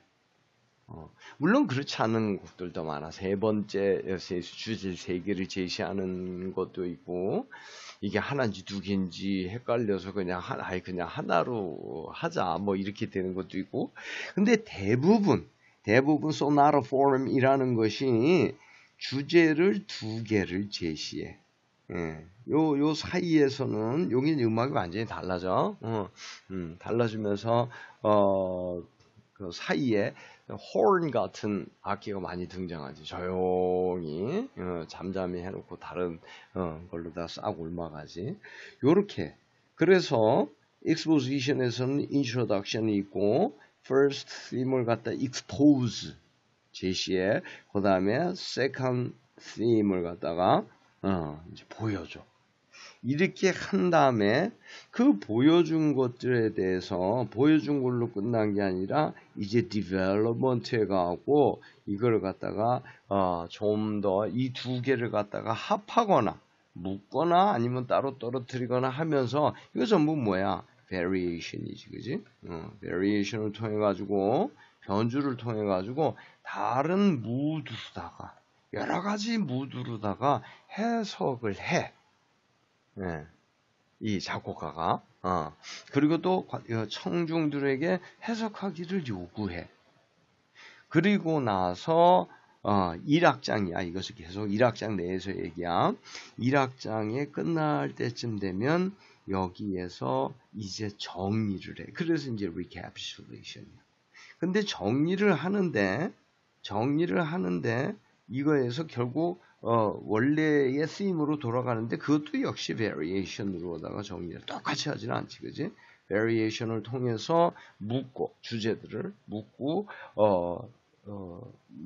물론 그렇지 않은 곡들도 많아. 세 번째 주제 세 개를 제시하는 것도 있고, 이게 하나인지 두 개인지 헷갈려서 그냥 하나로 하자. 뭐 이렇게 되는 것도 있고. 근데 대부분 소나타 폼이라는 것이 주제를 두 개를 제시해. 요 사이에서는 여기 음악이 완전히 달라져. 달라지면서 그 사이에 horn 같은 악기가 많이 등장하지. 조용히 잠잠히 해놓고 다른 걸로 다 싹 올라가지. 요렇게. 그래서 exposition에서는 introduction이 있고 first theme을 갖다 expose 제시해. 그 다음에 second theme을 갖다가 이제 보여줘. 이렇게 한 다음에 그 보여준 것들에 대해서 보여준 걸로 끝난 게 아니라 이제 development에 가고 이걸 갖다가 좀 더 이 두 개를 갖다가 합하거나 묶거나 아니면 따로 떨어뜨리거나 하면서 이거 전부 뭐야? variation이지, 그지? variation을 통해 가지고 변주를 통해 가지고 다른 무드로다가 여러 가지 무드로다가 해석을 해. 이 작곡가가 그리고 또 청중들에게 해석하기를 요구해. 그리고 나서 1악장이야. 이것을 계속 1악장 내에서 얘기야. 1악장에 끝날 때쯤 되면 여기에서 이제 정리를 해. 그래서 이제 recapitulation이야. 근데 정리를 하는데 이거에서 결국 원래의 쓰임으로 돌아가는데 그것도 역시 variation으로다가 정리를 똑같이 하지는 않지, 그지? variation을 통해서 주제들을 묶고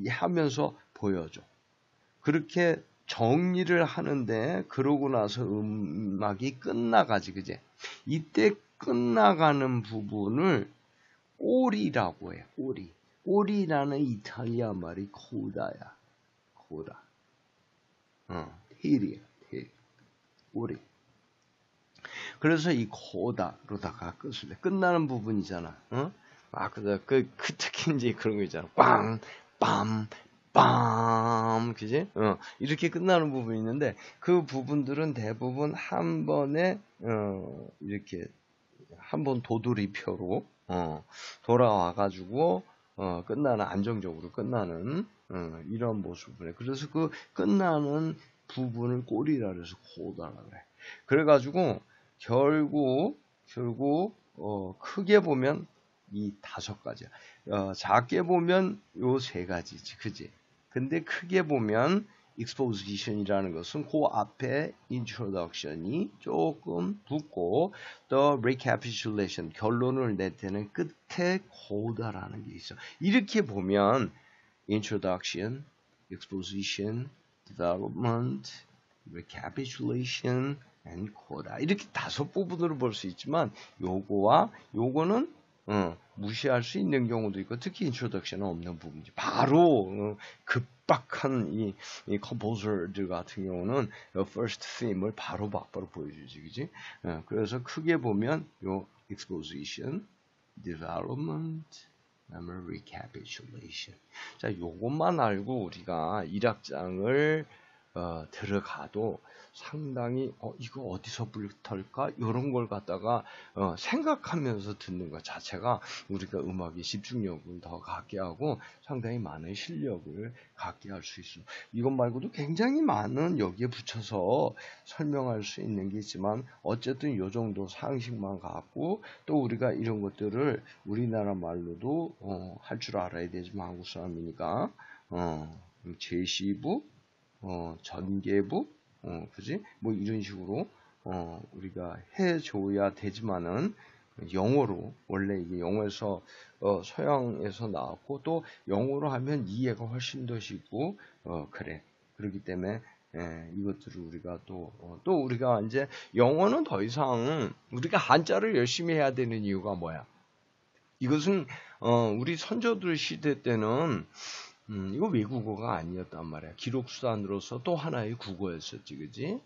하면서 보여줘. 그렇게 정리를 하는데 그러고 나서 음악이 끝나가지, 그지? 이때 끝나가는 부분을 꼬리라고 해. 꼬리라는 이탈리아 말이 코다야. 코다. 힐이야. 힐. 꼬리. 그래서 이 코다로다가 끝을 내. 끝나는 부분이잖아. 특히 이제 그런 거 있잖아. 빵, 빰, 빰, 그지? 이렇게 끝나는 부분이 있는데 그 부분들은 대부분 한 번에 이렇게 한 번 도돌이표로 돌아와가지고 끝나는 안정적으로 끝나는 이런 모습을 해. 그래서 그 끝나는 부분을 꼬리라 그래서 코다라 그래. 그래가지고 결국 크게 보면 이 5가지야. 작게 보면 요 3가지지, 그지? 근데 크게 보면 exposition이라는 것은 그 앞에 introduction이 조금 붙고 또 recapitulation 결론을 낼 때는 끝에 coda라는 게 있어. 이렇게 보면 introduction, exposition, development, recapitulation, and coda 이렇게 5 부분으로 볼 수 있지만 요거와 요거는 무시할 수 있는 경우도 있고 특히 introduction은 없는 부분이지. 바로 급박한 이 composer들 같은 경우는 first theme을 바로 보여주지, 그지? 그래서 크게 보면 요 exposition, development, 그다음에 recapitulation. 자, 요것만 알고 우리가 1악장을 들어가도 상당히 이거 어디서부터일까? 이런 걸 갖다가 생각하면서 듣는 것 자체가 우리가 음악의 집중력을 더 갖게 하고 상당히 많은 실력을 갖게 할 수 있어. 이것 말고도 굉장히 많은 여기에 붙여서 설명할 수 있는 게 있지만 어쨌든 요 정도 상식만 갖고 또 우리가 이런 것들을 우리나라 말로도 할 줄 알아야 되지만 한국 사람이니까 제시부 전개부, 그지? 뭐 이런 식으로 우리가 해줘야 되지만은 영어로 원래 이게 영어에서 서양에서 나왔고 또 영어로 하면 이해가 훨씬 더 쉽고 그래. 그렇기 때문에 이것들을 우리가 또 우리가 이제 영어는 더 이상 우리가 한자를 열심히 해야 되는 이유가 뭐야? 이것은 우리 선조들 시대 때는 이거 외국어가 아니었단 말이야. 기록수단으로서 또 하나의 국어였었지, 그지?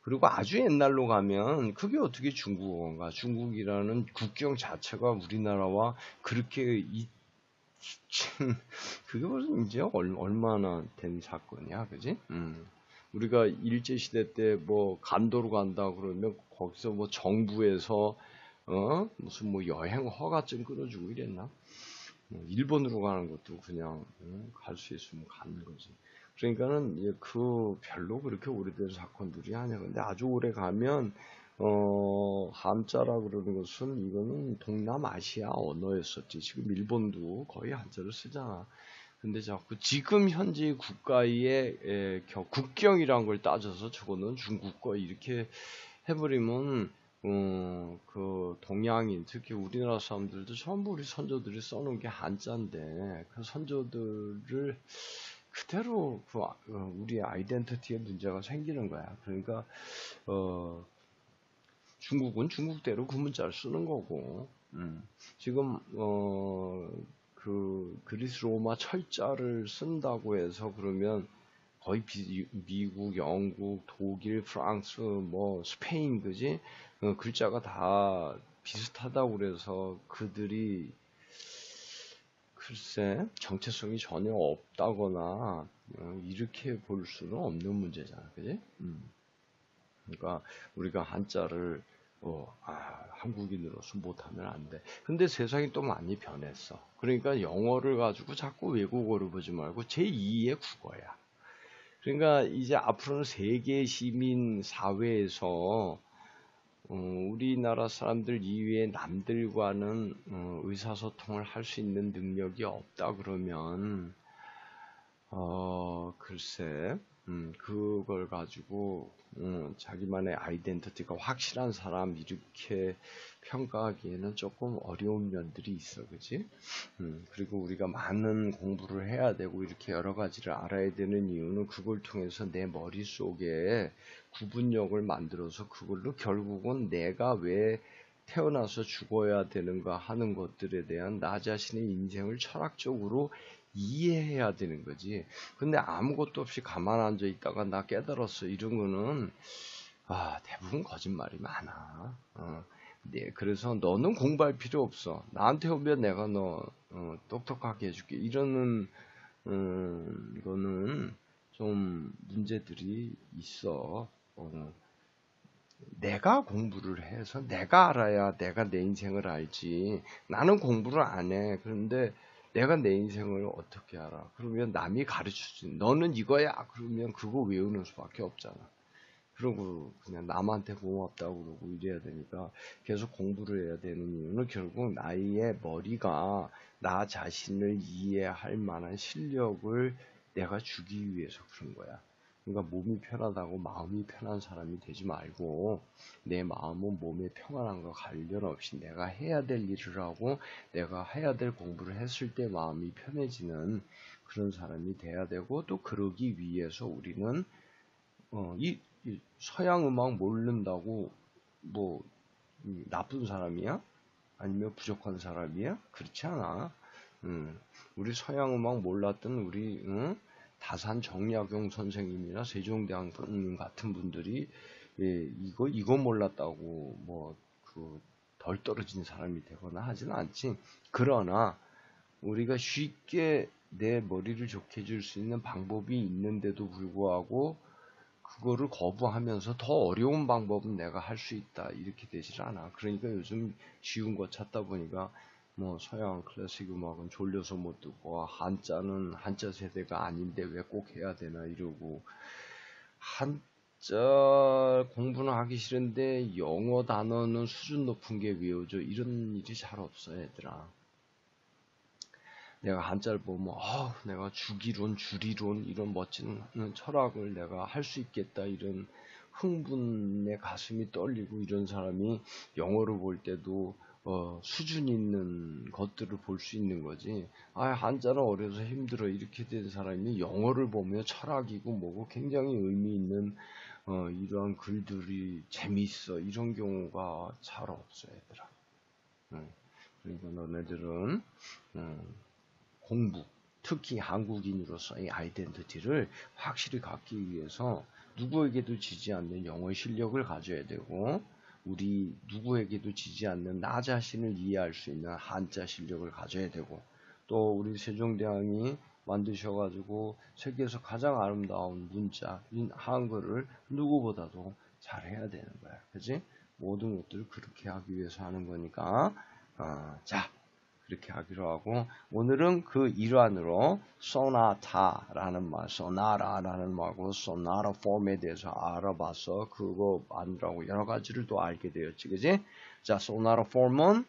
그리고 아주 옛날로 가면 그게 어떻게 중국어인가? 중국이라는 국경 자체가 우리나라와 그렇게 그게 무슨 이제 얼마나 된 사건이야, 그지? 우리가 일제시대 때 뭐 간도로 간다 그러면 거기서 뭐 정부에서 무슨 뭐 여행 허가증 끊어주고 이랬나? 일본으로 가는 것도 그냥 갈 수 있으면 가는 거지. 그러니까는 그 별로 그렇게 오래된 사건들이 아니야. 근데 아주 오래 가면 한자라 그러는 것은 이거는 동남아시아 언어였었지. 지금 일본도 거의 한자를 쓰잖아. 근데 자꾸 지금 현재 국가의 국경이란 걸 따져서 저거는 중국과 이렇게 해버리면 그 동양인, 특히 우리나라 사람들도 전부 우리 선조들이 써놓은 게 한자인데, 그 선조들을 그대로 우리 아이덴티티에 문제가 생기는 거야. 그러니까, 중국은 중국대로 그 문자를 쓰는 거고, 지금, 그 그리스 로마 철자를 쓴다고 해서 그러면 거의 미국, 영국, 독일, 프랑스, 뭐 스페인, 그지? 글자가 다 비슷하다고 그래서 그들이 글쎄 정체성이 전혀 없다거나 이렇게 볼 수는 없는 문제잖아, 그지? 그러니까 우리가 한자를 한국인으로서 못하면 안 돼. 근데 세상이 또 많이 변했어. 그러니까 영어를 가지고 자꾸 외국어를 보지 말고 제2의 국어야. 그러니까 이제 앞으로는 세계 시민 사회에서 우리나라 사람들 이외에 남들과는 의사소통을 할 수 있는 능력이 없다 그러면 글쎄, 그걸 가지고, 자기만의 아이덴티티가 확실한 사람 이렇게 평가하기에는 조금 어려운 면들이 있어, 그지? 그리고 우리가 많은 공부를 해야 되고 이렇게 여러 가지를 알아야 되는 이유는 그걸 통해서 내 머릿속에 구분력을 만들어서 그걸로 결국은 내가 왜 태어나서 죽어야 되는가 하는 것들에 대한 나 자신의 인생을 철학적으로 이해해야 되는 거지. 근데 아무것도 없이 가만 앉아 있다가 나 깨달았어. 이런 거는 대부분 거짓말이 많아. 네, 그래서 너는 공부할 필요 없어. 나한테 오면 내가 너 똑똑하게 해줄게. 이러는 거는 좀 문제들이 있어. 내가 공부를 해서 내가 알아야 내가 내 인생을 알지. 나는 공부를 안 해. 그런데 내가 내 인생을 어떻게 알아? 그러면 남이 가르쳐주지. 너는 이거야. 그러면 그거 외우는 수밖에 없잖아. 그러고 그냥 남한테 고맙다고 그러고 이래야 되니까 계속 공부를 해야 되는 이유는 결국 나의 머리가 나 자신을 이해할 만한 실력을 내가 주기 위해서 그런 거야. 그러니까 몸이 편하다고 마음이 편한 사람이 되지 말고 내 마음은 몸에 평안함과 관련 없이 내가 해야 될 일을 하고 내가 해야 될 공부를 했을 때 마음이 편해지는 그런 사람이 돼야 되고 또 그러기 위해서 우리는 이 서양 음악 모른다고 뭐 나쁜 사람이야? 아니면 부족한 사람이야? 그렇지 않아. 우리 서양 음악 몰랐던 우리 다산 정약용 선생님이나 세종대왕님 같은 분들이 이거 몰랐다고 뭐 덜 떨어진 사람이 되거나 하지는 않지. 그러나 우리가 쉽게 내 머리를 좋게 해줄 수 있는 방법이 있는데도 불구하고 그거를 거부하면서 더 어려운 방법은 내가 할 수 있다 이렇게 되질 않아. 그러니까 요즘 쉬운 거 찾다 보니까 뭐 서양 클래식 음악은 졸려서 못 듣고 한자는 한자 세대가 아닌데 왜 꼭 해야 되나 이러고 한자 공부는 하기 싫은데 영어 단어는 수준 높은 게 외워져 이런 일이 잘 없어 얘들아. 내가 한자를 보면 내가 주기론, 주리론 이런 멋진 철학을 내가 할 수 있겠다 이런 흥분에 가슴이 떨리고 이런 사람이 영어를 볼 때도 수준 있는 것들을 볼 수 있는 거지. 한자는 어려서 힘들어 이렇게 된 사람이 영어를 보면 철학이고 뭐고 굉장히 의미 있는 이러한 글들이 재미있어 이런 경우가 잘 없어 얘들아. 그러니까 너네들은 공부, 특히 한국인으로서의 아이덴티티를 확실히 갖기 위해서 누구에게도 지지 않는 영어 실력을 가져야 되고 우리 누구에게도 지지 않는 나 자신을 이해할 수 있는 한자 실력을 가져야 되고 또 우리 세종대왕이 만드셔가지고 세계에서 가장 아름다운 문자, 한글을 누구보다도 잘해야 되는 거야. 그치? 모든 것들을 그렇게 하기 위해서 하는 거니까 자 그렇게 하기로 하고 오늘은 그 일환으로 소나타라는 말, 소나라라는 말고 소나타 폼에 대해서 알아봐서 그거 만들라고 여러 가지를 또 알게 되었지, 그지? 자, 소나타 폼은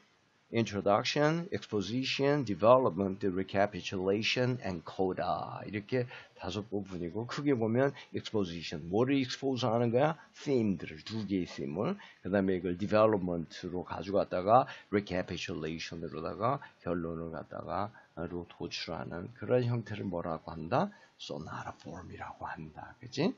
introduction, exposition, development, recapitulation, and coda 이렇게 5부분이고 크게 보면 exposition, 뭐를 expose 하는 거야? theme들을 2개의 theme을 그 다음에 이걸 development로 가져갔다가 recapitulation으로다가 결론을 갖다가로 도출하는 그런 형태를 뭐라고 한다? sonata form이라고 한다. 그치?